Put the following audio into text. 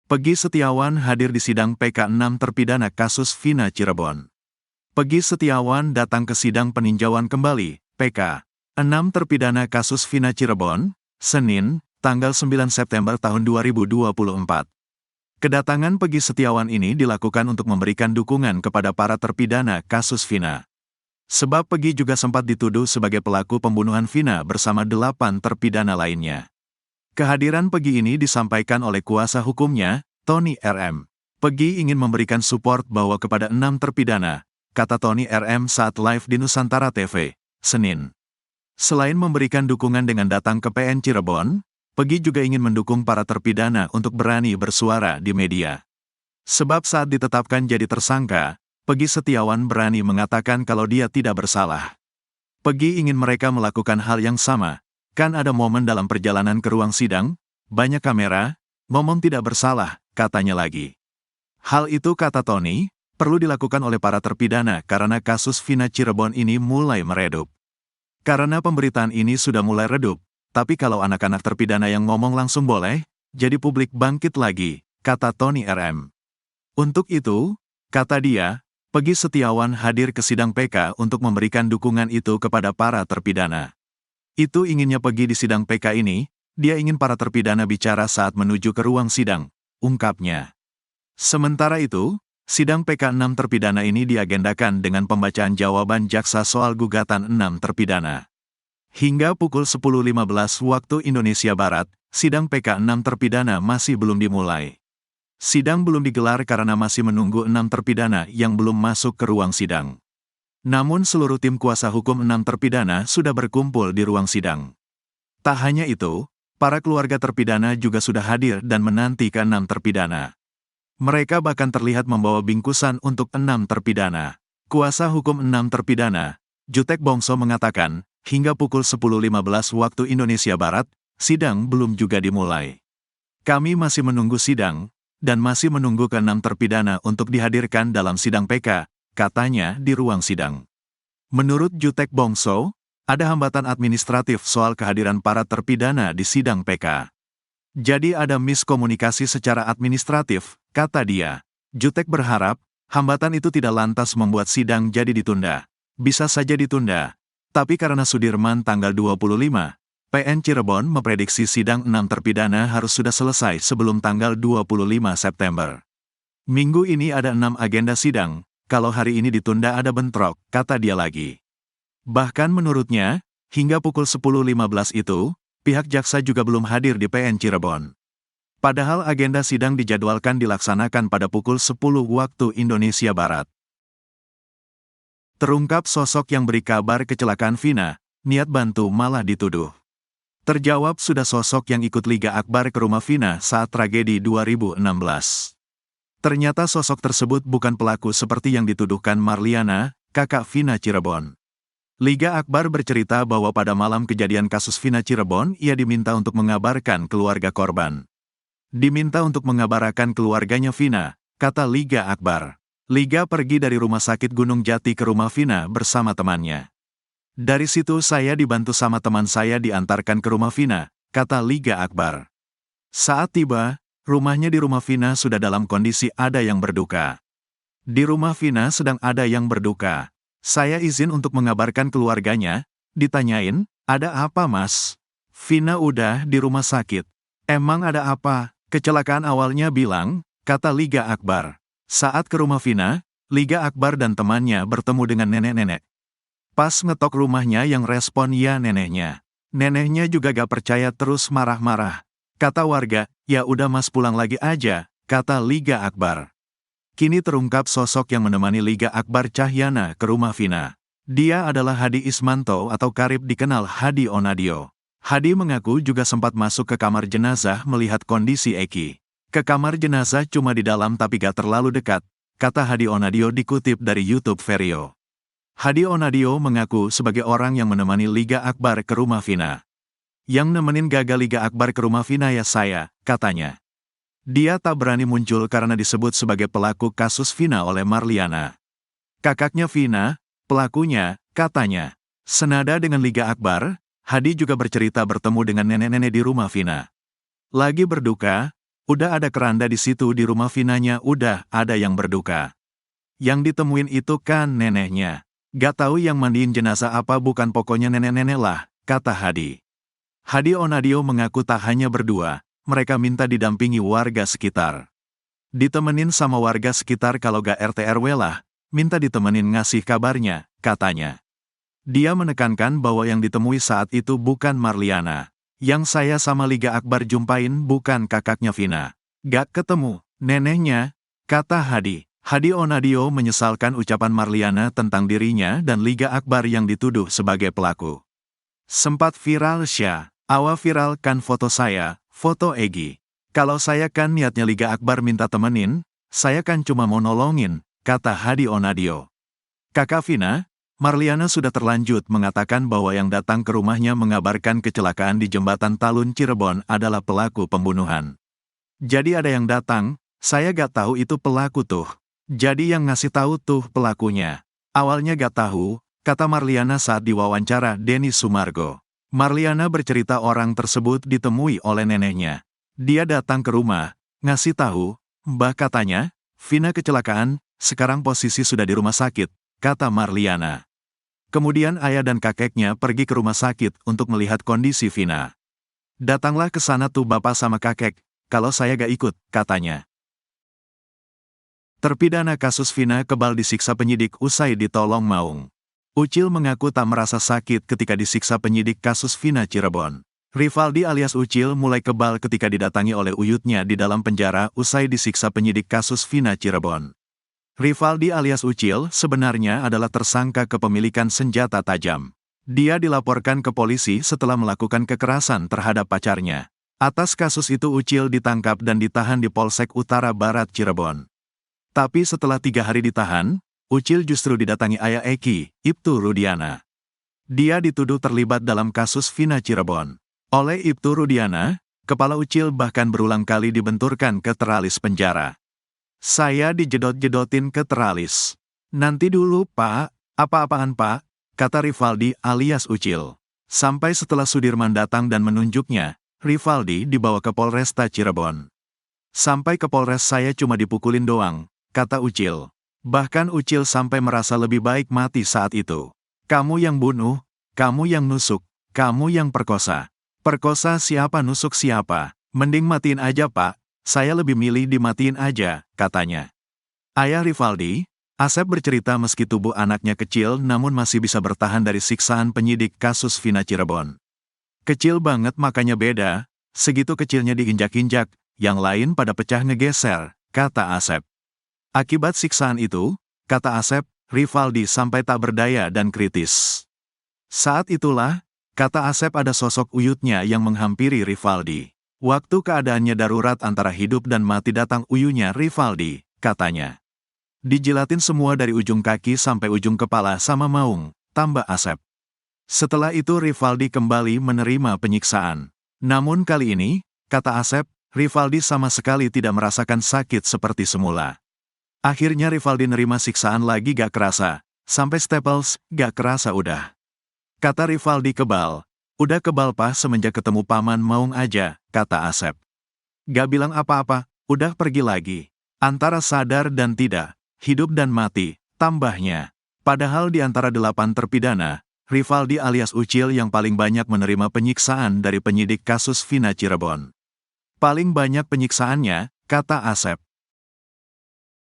Peggy Setiawan hadir di sidang PK6 terpidana kasus Vina Cirebon. Peggy Setiawan datang ke sidang peninjauan kembali, PK6 terpidana kasus Vina Cirebon, Senin, tanggal 9 September tahun 2024. Kedatangan Peggy Setiawan ini dilakukan untuk memberikan dukungan kepada para terpidana kasus Vina. Sebab Peggy juga sempat dituduh sebagai pelaku pembunuhan Vina bersama 8 terpidana lainnya. Kehadiran Peggy ini disampaikan oleh kuasa hukumnya, Tony RM. Peggy ingin memberikan support bahwa kepada 6 terpidana, kata Tony RM saat live di Nusantara TV, Senin. Selain memberikan dukungan dengan datang ke PN Cirebon, Peggy juga ingin mendukung para terpidana untuk berani bersuara di media. Sebab saat ditetapkan jadi tersangka, Peggy Setiawan berani mengatakan kalau dia tidak bersalah. Peggy ingin mereka melakukan hal yang sama. Kan ada momen dalam perjalanan ke ruang sidang, banyak kamera, ngomong tidak bersalah, katanya lagi. Hal itu, kata Tony, perlu dilakukan oleh para terpidana karena kasus Vina Cirebon ini mulai meredup. Karena pemberitaan ini sudah mulai redup, tapi kalau anak-anak terpidana yang ngomong langsung boleh, jadi publik bangkit lagi, kata Tony RM. Untuk itu, kata dia, Peggy Setiawan hadir ke sidang PK untuk memberikan dukungan itu kepada para terpidana. Itu inginnya Peggy di sidang PK ini, dia ingin para terpidana bicara saat menuju ke ruang sidang, ungkapnya. Sementara itu, sidang PK6 terpidana ini diagendakan dengan pembacaan jawaban jaksa soal gugatan 6 terpidana. Hingga pukul 10.15 waktu Indonesia Barat, sidang PK6 terpidana masih belum dimulai. Sidang belum digelar karena masih menunggu 6 terpidana yang belum masuk ke ruang sidang. Namun seluruh tim kuasa hukum 6 terpidana sudah berkumpul di ruang sidang. Tak hanya itu, para keluarga terpidana juga sudah hadir dan menanti ke 6 terpidana. Mereka bahkan terlihat membawa bingkusan untuk 6 terpidana. Kuasa hukum 6 terpidana, Jutek Bongso mengatakan, hingga pukul 10.15 waktu Indonesia Barat, sidang belum juga dimulai. Kami masih menunggu sidang, dan masih menunggu ke 6 terpidana untuk dihadirkan dalam sidang PK, katanya di ruang sidang. Menurut Jutek Bongso, ada hambatan administratif soal kehadiran para terpidana di sidang PK. Jadi ada miskomunikasi secara administratif, kata dia. Jutek berharap, hambatan itu tidak lantas membuat sidang jadi ditunda. Bisa saja ditunda. Tapi karena Sudirman tanggal 25, PN Cirebon memprediksi sidang 6 terpidana harus sudah selesai sebelum tanggal 25 September. Minggu ini ada 6 agenda sidang. Kalau hari ini ditunda ada bentrok, kata dia lagi. Bahkan menurutnya, hingga pukul 10.15 itu, pihak jaksa juga belum hadir di PN Cirebon. Padahal agenda sidang dijadwalkan dilaksanakan pada pukul 10 waktu Indonesia Barat. Terungkap sosok yang beri kabar kecelakaan Vina, niat bantu malah dituduh. Terjawab sudah sosok yang ikut Liga Akbar ke rumah Vina saat tragedi 2016. Ternyata sosok tersebut bukan pelaku seperti yang dituduhkan Marliana, kakak Vina Cirebon. Liga Akbar bercerita bahwa pada malam kejadian kasus Vina Cirebon, ia diminta untuk mengabarkan keluarga korban. Diminta untuk mengabarkan keluarganya Vina, kata Liga Akbar. Liga pergi dari rumah sakit Gunung Jati ke rumah Vina bersama temannya. Dari situ saya dibantu sama teman saya diantarkan ke rumah Vina, kata Liga Akbar. Saat tiba, rumahnya di rumah Vina sudah dalam kondisi ada yang berduka. Di rumah Vina sedang ada yang berduka. Saya izin untuk mengabarkan keluarganya, ditanyain, ada apa mas? Vina udah di rumah sakit. Emang ada apa? Kecelakaan awalnya bilang, kata Liga Akbar. Saat ke rumah Vina, Liga Akbar dan temannya bertemu dengan nenek-nenek. Pas ngetok rumahnya yang respon ya neneknya. Neneknya juga gak percaya terus marah-marah. Kata warga, ya udah mas pulang lagi aja, kata Liga Akbar. Kini terungkap sosok yang menemani Liga Akbar Cahyana ke rumah Vina. Dia adalah Hadi Ismanto atau karib dikenal Hadi Onadio. Hadi mengaku juga sempat masuk ke kamar jenazah melihat kondisi Eki. Ke kamar jenazah cuma di dalam tapi gak terlalu dekat, kata Hadi Onadio dikutip dari YouTube Vario. Hadi Onadio mengaku sebagai orang yang menemani Liga Akbar ke rumah Vina. Yang nemenin gagal Liga Akbar ke rumah Vina ya saya, katanya. Dia tak berani muncul karena disebut sebagai pelaku kasus Vina oleh Marliana. Kakaknya Vina, pelakunya, katanya. Senada dengan Liga Akbar, Hadi juga bercerita bertemu dengan nenek-nenek di rumah Vina. Lagi berduka, Udah ada keranda di situ di rumah Vinanya, udah ada yang berduka. Yang ditemuin itu kan neneknya. Gak tahu yang mandiin jenazah apa, bukan, pokoknya nenek-nenek lah, kata Hadi. Hadi Onadio mengaku tak hanya berdua, mereka minta didampingi warga sekitar. Ditemenin sama warga sekitar, kalau gak RT RW lah, minta ditemenin ngasih kabarnya, katanya. Dia menekankan bahwa yang ditemui saat itu bukan Marliana. Yang saya sama Liga Akbar jumpain bukan kakaknya Vina. Gak ketemu neneknya, kata Hadi. Hadi Onadio menyesalkan ucapan Marliana tentang dirinya dan Liga Akbar yang dituduh sebagai pelaku. Sempat viral Syah. Awa viralkan foto saya, foto Egi. Kalau saya kan niatnya Liga Akbar minta temenin, saya kan cuma mau nolongin, kata Hadi Onadio. Kakak Vina, Marliana sudah terlanjut mengatakan bahwa yang datang ke rumahnya mengabarkan kecelakaan di Jembatan Talun Cirebon adalah pelaku pembunuhan. Jadi ada yang datang, saya gak tahu itu pelaku tuh. Jadi yang ngasih tahu tuh pelakunya. Awalnya gak tahu, kata Marliana saat diwawancara Denny Sumargo. Marliana bercerita orang tersebut ditemui oleh neneknya. Dia datang ke rumah, ngasih tahu, Mbah, katanya, Vina kecelakaan, sekarang posisi sudah di rumah sakit, kata Marliana. Kemudian ayah dan kakeknya pergi ke rumah sakit untuk melihat kondisi Vina. Datanglah ke sana tuh bapak sama kakek, kalau saya gak ikut, katanya. Terpidana kasus Vina kebal disiksa penyidik usai ditolong maung. Ucil mengaku tak merasa sakit ketika disiksa penyidik kasus Vina Cirebon. Rivaldi alias Ucil mulai kebal ketika didatangi oleh uyutnya di dalam penjara usai disiksa penyidik kasus Vina Cirebon. Rivaldi alias Ucil sebenarnya adalah tersangka kepemilikan senjata tajam. Dia dilaporkan ke polisi setelah melakukan kekerasan terhadap pacarnya. Atas kasus itu Ucil ditangkap dan ditahan di Polsek Utara Barat Cirebon. Tapi setelah 3 hari ditahan, Ucil justru didatangi ayah Eki, Ibtu Rudiana. Dia dituduh terlibat dalam kasus Vina Cirebon. Oleh Ibtu Rudiana, kepala Ucil bahkan berulang kali dibenturkan ke teralis penjara. Saya dijedot-jedotin ke teralis. Nanti dulu Pak, apa-apaan Pak, kata Rivaldi alias Ucil. Sampai setelah Sudirman datang dan menunjuknya, Rivaldi dibawa ke Polresta Cirebon. Sampai ke Polres saya cuma dipukulin doang, kata Ucil. Bahkan Ucil sampai merasa lebih baik mati saat itu. Kamu yang bunuh, kamu yang nusuk, kamu yang perkosa. Perkosa siapa, nusuk siapa? Mending matiin aja Pak. Saya lebih milih dimatiin aja, katanya. Ayah Rivaldi, Asep, bercerita meski tubuh anaknya kecil namun masih bisa bertahan dari siksaan penyidik kasus Vina Cirebon. Kecil banget makanya beda, segitu kecilnya diinjak-injak, yang lain pada pecah ngegeser, kata Asep. Akibat siksaan itu, kata Asep, Rivaldi sampai tak berdaya dan kritis. Saat itulah, kata Asep, ada sosok uyutnya yang menghampiri Rivaldi. Waktu keadaannya darurat antara hidup dan mati datang uyunya Rivaldi, katanya. Dijilatin semua dari ujung kaki sampai ujung kepala sama maung, tambah Asep. Setelah itu Rivaldi kembali menerima penyiksaan. Namun kali ini, kata Asep, Rivaldi sama sekali tidak merasakan sakit seperti semula. Akhirnya Rivaldi nerima siksaan lagi gak kerasa, sampai staples, gak kerasa udah. Kata Rivaldi kebal. Udah kebal Pak semenjak ketemu Paman Maung aja, kata Asep. Gak bilang apa-apa, udah pergi lagi. Antara sadar dan tidak, hidup dan mati, tambahnya. Padahal di antara 8 terpidana, Rivaldi alias Ucil yang paling banyak menerima penyiksaan dari penyidik kasus Vina Cirebon. Paling banyak penyiksaannya, kata Asep.